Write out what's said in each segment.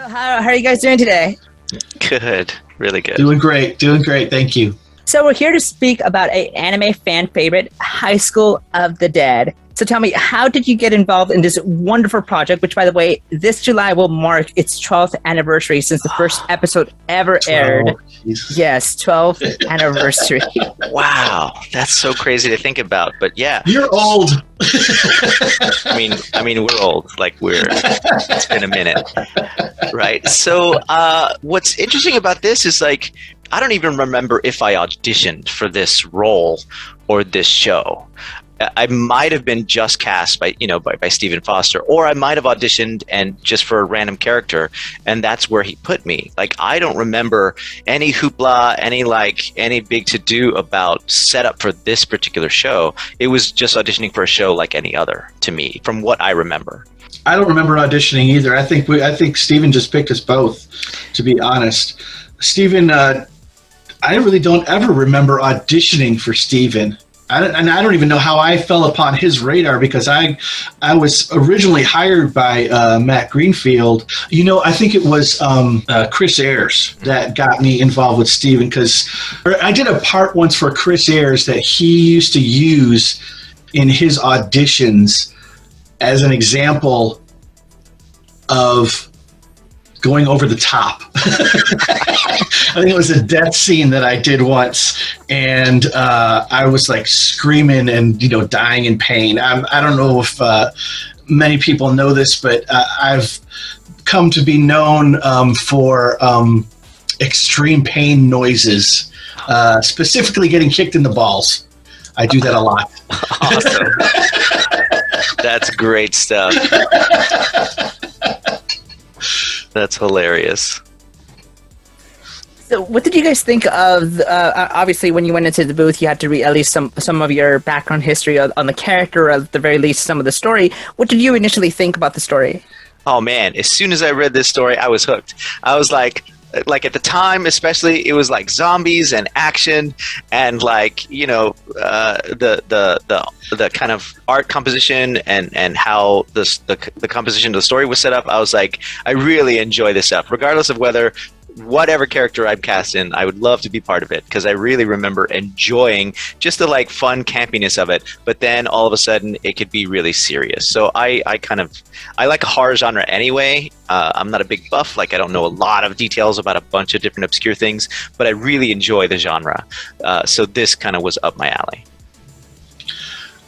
How are you guys doing today? Good. Really good. Doing great. Thank you. So we're here to speak about an anime fan favorite, High School of the Dead. So tell me, how did you get involved in this wonderful project, which, by the way, this July will mark its 12th anniversary since the first episode ever aired. Jesus. Yes, 12th anniversary. Wow. That's so crazy to think about. But yeah. You're old. I mean, we're old. It's been a minute. Right. So what's interesting about this is I don't even remember if I auditioned for this role or this show. I might have been just cast by Stephen Foster, or I might have auditioned and just for a random character, and that's where he put me. I don't remember any hoopla, any big to do about setup for this particular show. It was just auditioning for a show like any other to me, from what I remember. I don't remember auditioning either. I think Stephen just picked us both, to be honest. Stephen, I really don't ever remember auditioning for Stephen. I don't even know how I fell upon his radar, because I was originally hired by Matt Greenfield. I think it was Chris Ayers that got me involved with Stephen, because I did a part once for Chris Ayers that he used to use in his auditions as an example of going over the top. I think it was a death scene that I did once, and I was screaming and dying in pain. I don't know if many people know this, but I've come to be known for extreme pain noises, specifically getting kicked in the balls. I do that a lot. Awesome. That's great stuff. That's hilarious. So what did you guys think of, obviously when you went into the booth, you had to read at least some of your background history on the character, or at the very least some of the story. What did you initially think about the story? Oh man, as soon as I read this story, I was hooked. I was like at the time, especially, it was zombies and action and the kind of art composition and how the composition of the story was set up. I was like, I really enjoy this stuff, regardless of whatever character I'm cast in. I would love to be part of it, because I really remember enjoying just the fun campiness of it. But then all of a sudden it could be really serious. So I like a horror genre anyway. I'm not a big buff. I don't know a lot of details about a bunch of different obscure things, but I really enjoy the genre. So this kind of was up my alley.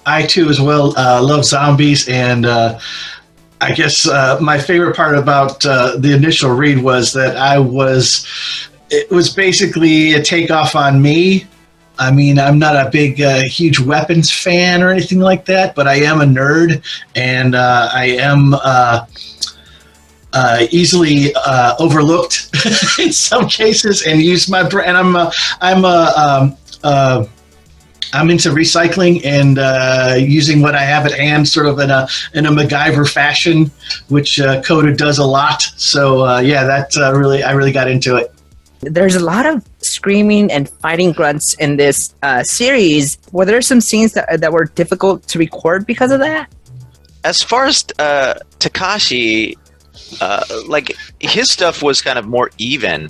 I too as well love zombies, and I guess my favorite part about the initial read was that it was basically a takeoff on me. I mean, I'm not a big, huge weapons fan or anything like that, but I am a nerd, and I am easily overlooked in some cases, and use my brain. And I'm into recycling and using what I have at hand, sort of in a MacGyver fashion, which Kōta does a lot. So I really got into it. There's a lot of screaming and fighting grunts in this series. Were there some scenes that were difficult to record because of that? As far as Takashi, his stuff was kind of more even.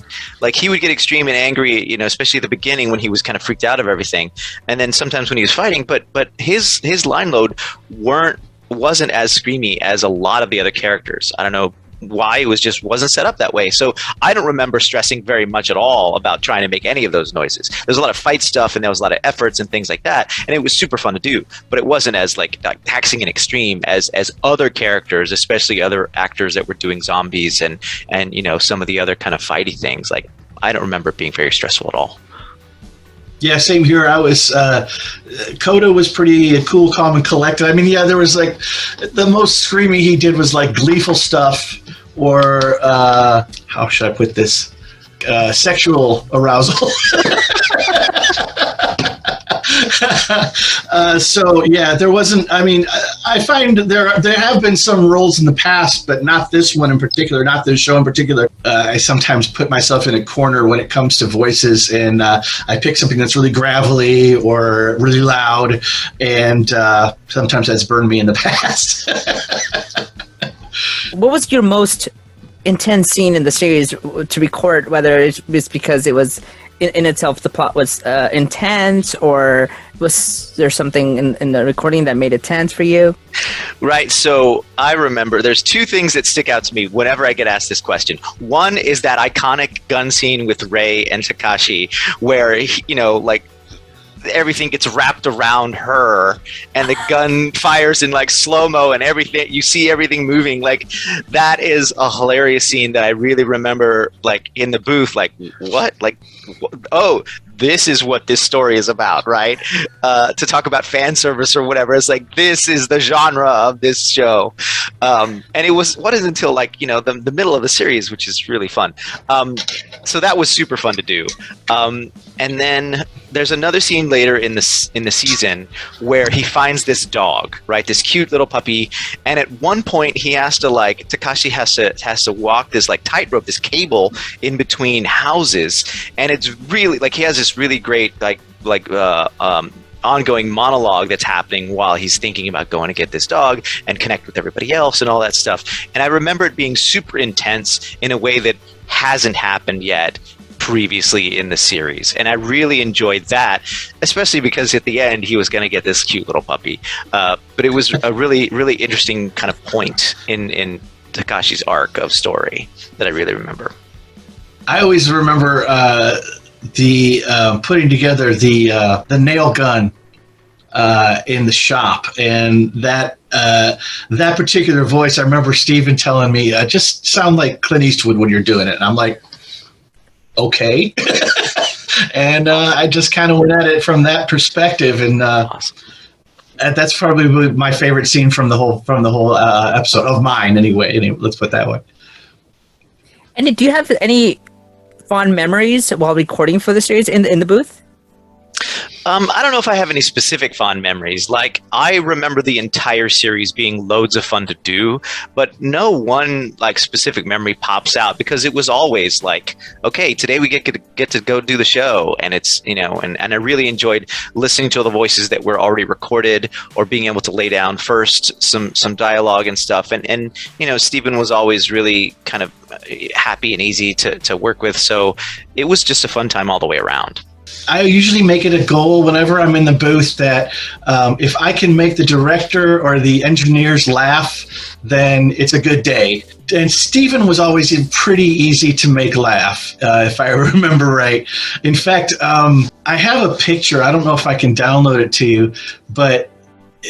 He would get extreme and angry, especially at the beginning when he was kind of freaked out of everything, and then sometimes when he was fighting. But his line load wasn't as screamy as a lot of the other characters. I don't know why, it wasn't set up that way. So I don't remember stressing very much at all about trying to make any of those noises. There's a lot of fight stuff, and there was a lot of efforts and things like that, and it was super fun to do, but it wasn't as taxing and extreme as other characters, especially other actors that were doing zombies and some of the other kind of fighty things. I don't remember it being very stressful at all. Yeah, same here. Kōta was pretty cool, calm, and collected. I mean, yeah, there was the most screaming he did was gleeful stuff, or how should I put this? Sexual arousal. So yeah, there wasn't. I mean, I find there have been some roles in the past, but not this one in particular, not this show in particular. I sometimes put myself in a corner when it comes to voices, and I pick something that's really gravelly or really loud, and sometimes that's burned me in the past. What was your most intense scene in the series to record, whether it was because it was in itself the plot was intense, or was there something in the recording that made it tense for you? Right. So I remember there's two things that stick out to me whenever I get asked this question. One is that iconic gun scene with Rei and Takashi where, like, everything gets wrapped around her and the gun fires in like slow-mo and everything, you see everything moving. Like, that is a hilarious scene that I really remember, like, in the booth, like, what? Like, oh, this is what this story is about, right? To talk about fan service or whatever, it's like, this is the genre of this show. And it wasn't until, like, the middle of the series, which is really fun. So that was super fun to do. And then there's another scene later in the season where he finds this dog, right? This cute little puppy. And at one point he has to, like, Takashi has to walk this like tightrope, this cable in between houses. And it's really like, he has this really great ongoing monologue that's happening while he's thinking about going to get this dog and connect with everybody else and all that stuff. And I remember it being super intense in a way that hasn't happened yet previously in the series, and I really enjoyed that, especially because at the end he was going to get this cute little puppy. But it was a really, really interesting kind of point in Takashi's arc of story that I really remember. I always remember the putting together the nail gun in the shop, and that particular voice. I remember Steven telling me, "Just sound like Clint Eastwood when you're doing it," and I'm like, okay. And I just kind of went at it from that perspective, and Awesome. That's probably my favorite scene from the whole episode of mine. Anyway, let's put it that way. And do you have any fond memories while recording for the series in the booth? I don't know if I have any specific fond memories. Like, I remember the entire series being loads of fun to do, but no one like specific memory pops out, because it was always like, okay, today we get to go do the show, and it's and I really enjoyed listening to all the voices that were already recorded, or being able to lay down first some dialogue and stuff, and Steven was always really kind of happy and easy to work with, so it was just a fun time all the way around. I usually make it a goal whenever I'm in the booth that if I can make the director or the engineers laugh, then it's a good day. And Steven was always pretty easy to make laugh, if I remember right. In fact, I have a picture. I don't know if I can download it to you, but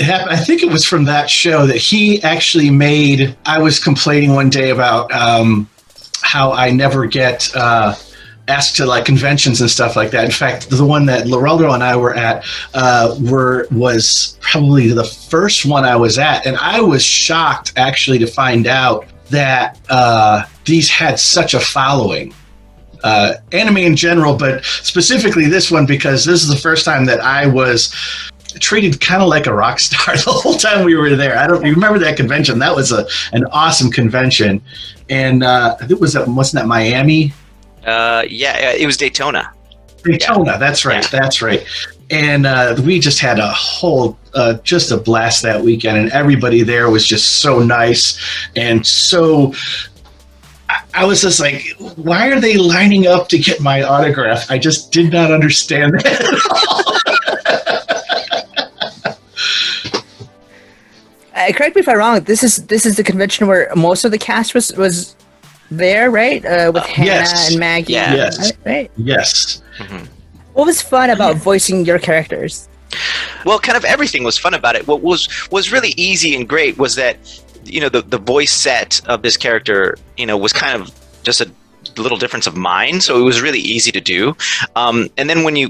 I think it was from that show that he actually made. I was complaining one day about how I never get asked to like conventions and stuff like that. In fact, the one that Leraldo and I were at was probably the first one I was at, and I was shocked actually to find out that these had such a following. Anime in general, but specifically this one, because this is the first time that I was treated kind of like a rock star the whole time we were there. You remember that convention? That was an awesome convention, and it wasn't that Miami? Yeah, it was Daytona. Daytona, yeah. That's right. Yeah. That's right. And we just had a whole, just a blast that weekend, and everybody there was just so nice. And so I was just like, why are they lining up to get my autograph? I just did not understand that at all. Correct me if I'm wrong. This is the convention where most of the cast was there, right? With Hannah yes. and Maggie. Yeah. Yes. Right? Yes. Mm-hmm. What was fun about voicing your characters? Well, kind of everything was fun about it. What was really easy and great was that, the voice set of this character, was kind of just a little difference of mind. So it was really easy to do. And then when you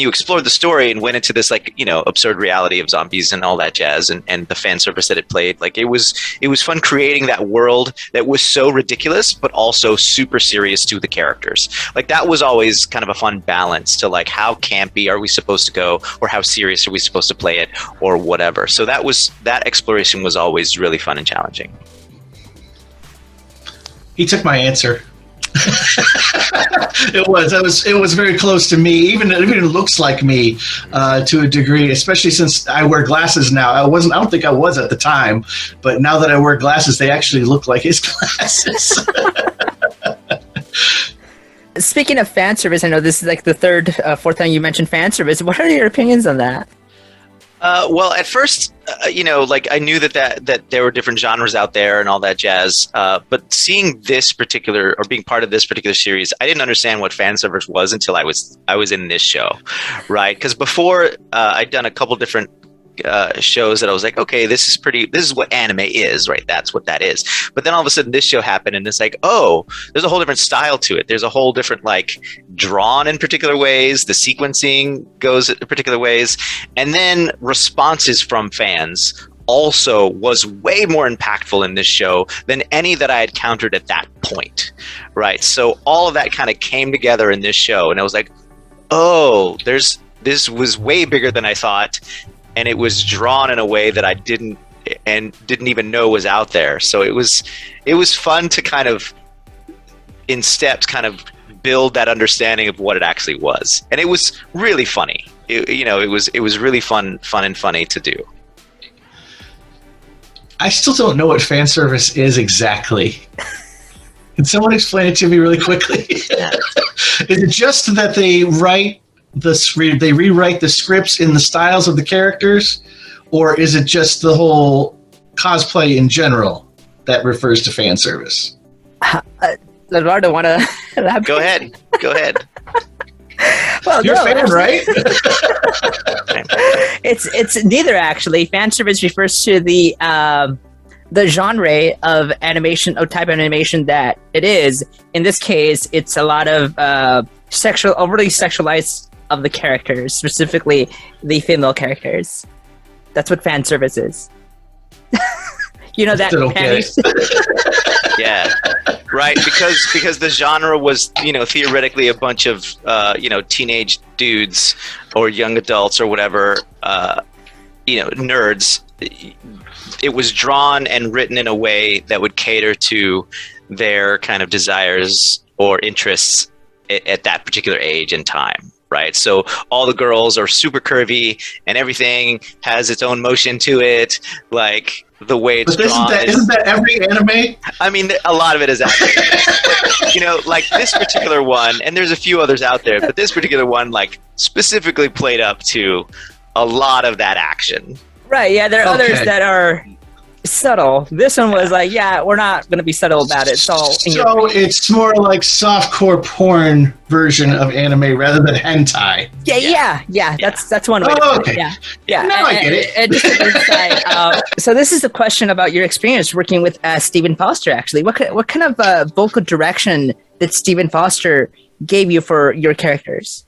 explored the story and went into this absurd reality of zombies and all that jazz, and the fan service that it played, it was fun creating that world that was so ridiculous but also super serious to the characters. That was always kind of a fun balance to how campy are we supposed to go, or how serious are we supposed to play it, or whatever. So that exploration was always really fun and challenging. He took my answer. It was very close to me. Even it looks like me to a degree, especially since I wear glasses now. I don't think I was at the time, but now that I wear glasses, they actually look like his glasses. Speaking of fan service, I know this is like the fourth time you mentioned fan service. What are your opinions on that? Well, at first, like I knew that there were different genres out there and all that jazz. But seeing this particular, or being part of this particular series, I didn't understand what fan service was until I was in this show, right? Because before I'd done a couple different shows that I was like, okay, this is what anime is, right? That's what that is. But then all of a sudden this show happened and it's like, oh, there's a whole different style to it. There's a whole different, like, drawn in particular ways. The sequencing goes in particular ways. And then responses from fans also was way more impactful in this show than any that I had countered at that point, right? So all of that kind of came together in this show. And I was like, oh, this was way bigger than I thought. And it was drawn in a way that I didn't even know was out there. So it was fun to kind of, in steps, kind of build that understanding of what it actually was. And it was really funny. It was really fun and funny to do. I still don't know what fan service is exactly. Can someone explain it to me really quickly? Is it just that they rewrite the scripts in the styles of the characters, or is it just the whole cosplay in general that refers to fan service? Leraldo, want to elaborate? Go ahead. Well, you're a fan, right? It's neither, actually. Fan service refers to the genre of animation, or type of animation that it is. In this case, it's a lot of overly sexualized of the characters, specifically the female characters. That's what fan service is. You know that? Okay. Yeah, right. Because the genre was, theoretically a bunch of teenage dudes or young adults or whatever, nerds. It was drawn and written in a way that would cater to their kind of desires or interests at that particular age and time. Right, so all the girls are super curvy, and everything has its own motion to it, like the way it's drawn. Isn't that every anime? I mean, a lot of it is anime. Like this particular one, and there's a few others out there, but this particular one, like, specifically played up to a lot of that action. Right. Yeah, there are others that are subtle. This one was like, yeah, we're not going to be subtle about it. It's all in it's more like softcore porn version of anime rather than hentai. Yeah. That's one way. Okay. Yeah. Now I get it. And just an insight, so this is a question about your experience working with Stephen Foster. Actually, what kind of vocal direction did Stephen Foster gave you for your characters?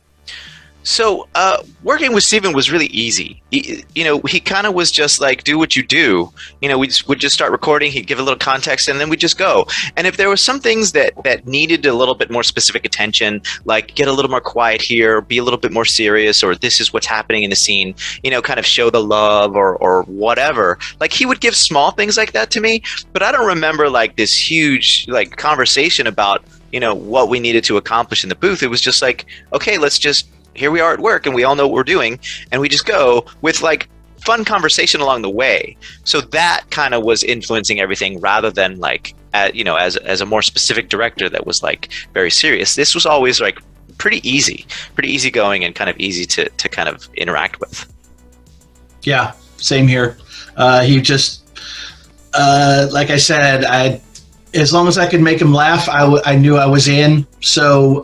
So working with Steven was really easy. He kind of was just like, do what you do. We would just start recording. He'd give a little context, and then we'd just go. And if there were some things that needed a little bit more specific attention, like get a little more quiet here, be a little bit more serious, or this is what's happening in the scene, kind of show the love or whatever. Like, he would give small things like that to me, but I don't remember like this huge like conversation about, what we needed to accomplish in the booth. It was just like, okay, here we are at work and we all know what we're doing, and we just go with like fun conversation along the way. So that kind of was influencing everything, rather than like, as a more specific director that was like very serious. This was always like pretty easy going and kind of easy to kind of interact with. Yeah, same here. He just, like I said, as long as I could make him laugh, I knew I was in. So,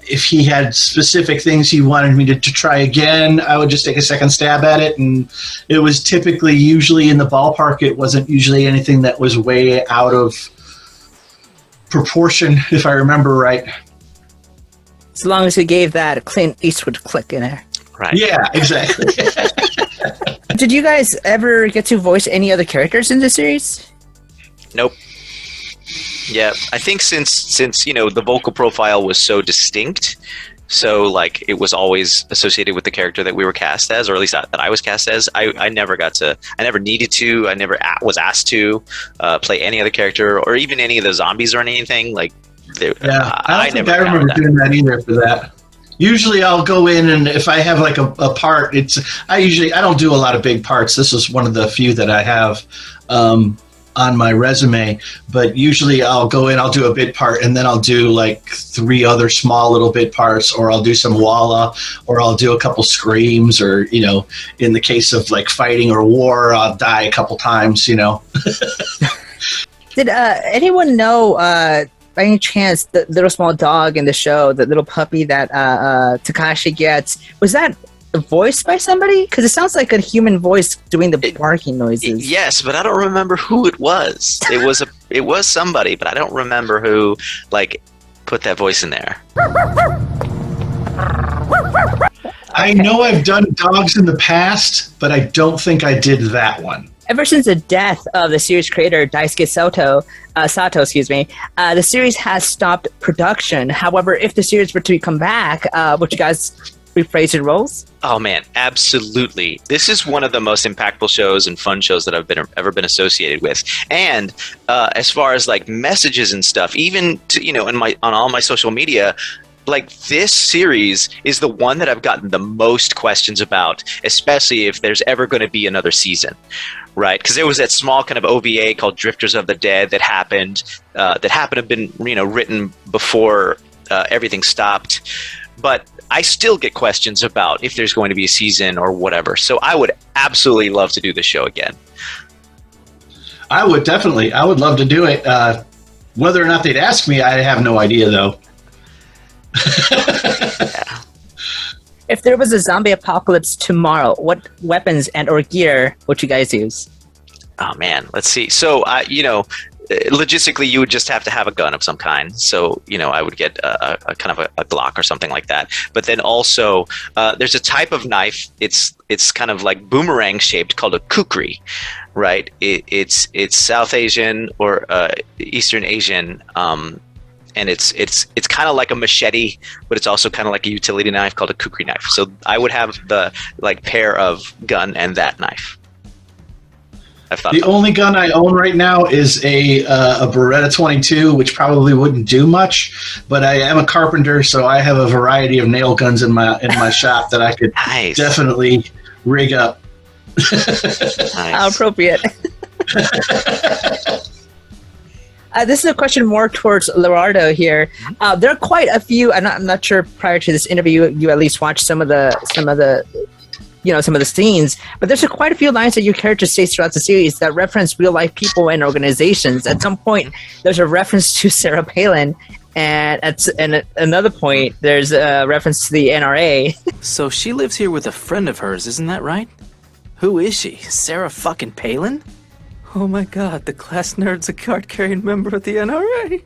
if he had specific things he wanted me to try again, I would just take a second stab at it. And it was usually in the ballpark. It wasn't usually anything that was way out of proportion, if I remember right. As long as he gave that Clint Eastwood click in there. Right. Yeah, exactly. Did you guys ever get to voice any other characters in this series? Nope. Yeah, I think since the vocal profile was so distinct, So like it was always associated with the character that we were cast as, or at least that I was cast as. I never needed to, I never was asked to play any other character or even any of the zombies or anything. Like, I don't think I remember doing that either for that. Usually I'll go in, and if I have like a part, I don't do a lot of big parts. This is one of the few that I have on my resume, but usually I'll go in, I'll do a bit part, and then I'll do like 3 other small little bit parts, or I'll do some walla, or I'll do a couple screams, or, you know, in the case of like fighting or war, I'll die a couple times, you know. Did anyone know, by any chance, the little small dog in the show, the little puppy that Takashi gets, was that voiced by somebody? Because it sounds like a human voice doing the barking noises. Yes, but I don't remember who it was. It was somebody, but I don't remember who like put that voice in there. I know I've done dogs in the past, but I don't think I did that one. Ever since the death of the series creator Daisuke Sato, the series has stopped production. However, if the series were to come back, would you guys rephrase your roles? Oh man, absolutely. This is one of the most impactful shows and fun shows that I've ever been associated with. And as far as like messages and stuff, even to, you know, on all my social media, like this series is the one that I've gotten the most questions about, especially if there's ever going to be another season, right? Because there was that small kind of OVA called Drifters of the Dead that happened to have been, you know, written before everything stopped. But I still get questions about if there's going to be a season or whatever. So I would absolutely love to do the show again. I would love to do it. Whether or not they'd ask me, I have no idea, though. Yeah. If there was a zombie apocalypse tomorrow, what weapons and or gear would you guys use? Oh man, let's see. So you know, logistically, you would just have to have a gun of some kind. So, you know, I would get a kind of a Glock or something like that. But then also, there's a type of knife. It's kind of like boomerang shaped, called a kukri, right? It's South Asian or Eastern Asian, and it's kind of like a machete, but it's also kind of like a utility knife called a kukri knife. So I would have the like pair of gun and that knife. The only gun I own right now is a Beretta 22, which probably wouldn't do much, but I am a carpenter, so I have a variety of nail guns in my shop that I could definitely rig up. Nice. How appropriate. This is a question more towards Leraldo here. There are quite a few. I'm not sure. Prior to this interview, you at least watched some of the scenes, but there's quite a few lines that your character says throughout the series that reference real life people and organizations. At some point, there's a reference to Sarah Palin, and at another point, there's a reference to the NRA. So she lives here with a friend of hers, isn't that right? Who is she? Sarah fucking Palin? Oh my god, the class nerd's a card-carrying member of the NRA.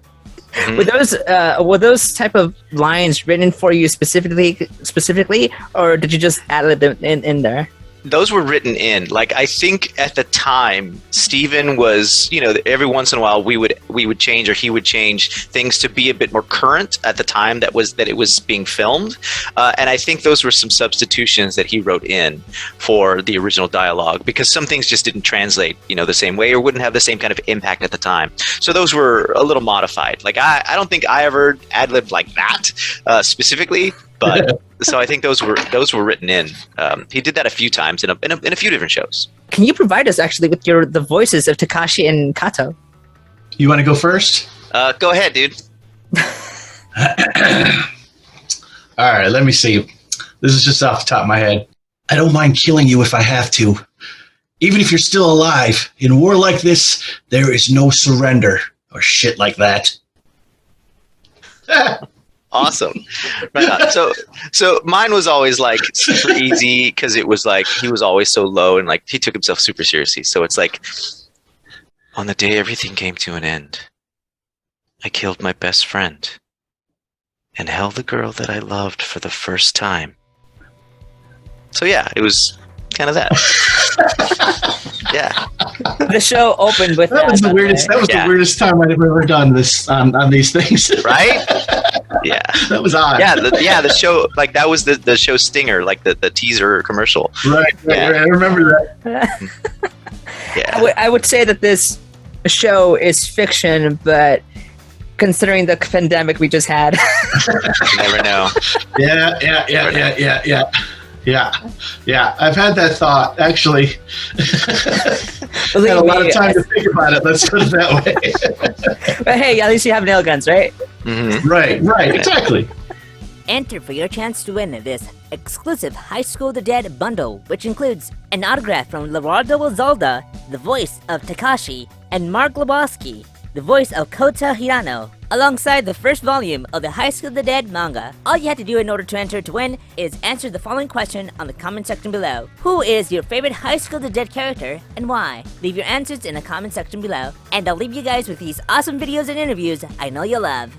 Mm-hmm. Were those type of lines written for you specifically, or did you just add them in there? Those were written in. Like, I think at the time, Steven was, you know, every once in a while we would change, or he would change things to be a bit more current at the time that it was being filmed. And I think those were some substitutions that he wrote in for the original dialogue, because some things just didn't translate, you know, the same way, or wouldn't have the same kind of impact at the time. So those were a little modified. Like, I don't think I ever ad-libbed like that specifically. But so I think those were written in. He did that a few times in a few different shows. Can you provide us actually with the voices of Takashi and Kato? You want to go first? Go ahead, dude. All right, let me see. This is just off the top of my head. I don't mind killing you if I have to. Even if you're still alive, in war like this, there is no surrender or shit like that. Awesome. Right on. So mine was always like super easy, because it was like he was always so low, and like he took himself super seriously. So it's like, on the day everything came to an end, I killed my best friend and held the girl that I loved for the first time. So yeah, it was kind of that. Yeah. The show opened with that was the weirdest. That was the weirdest time I've ever done this on these things. Right? Yeah. That was odd. Yeah, the show, like that was the show stinger, like the teaser commercial. Right. Yeah. I remember that. Yeah. I would say that this show is fiction, but considering the pandemic we just had, You never know. Yeah. I've had that thought actually. believe Had a lot me, of time to think about it. Let's put it that way. but hey, at least you have nail guns, right? Mm-hmm. Right. Exactly. Enter for your chance to win this exclusive High School the Dead bundle, which includes an autograph from Leraldo Anzaldua, the voice of Takashi, and Mark Laskowski, the voice of Kōta Hirano, alongside the first volume of the High School the Dead manga. All you have to do in order to enter to win is answer the following question on the comment section below. Who is your favorite High School the Dead character and why? Leave your answers in the comment section below, and I'll leave you guys with these awesome videos and interviews I know you'll love.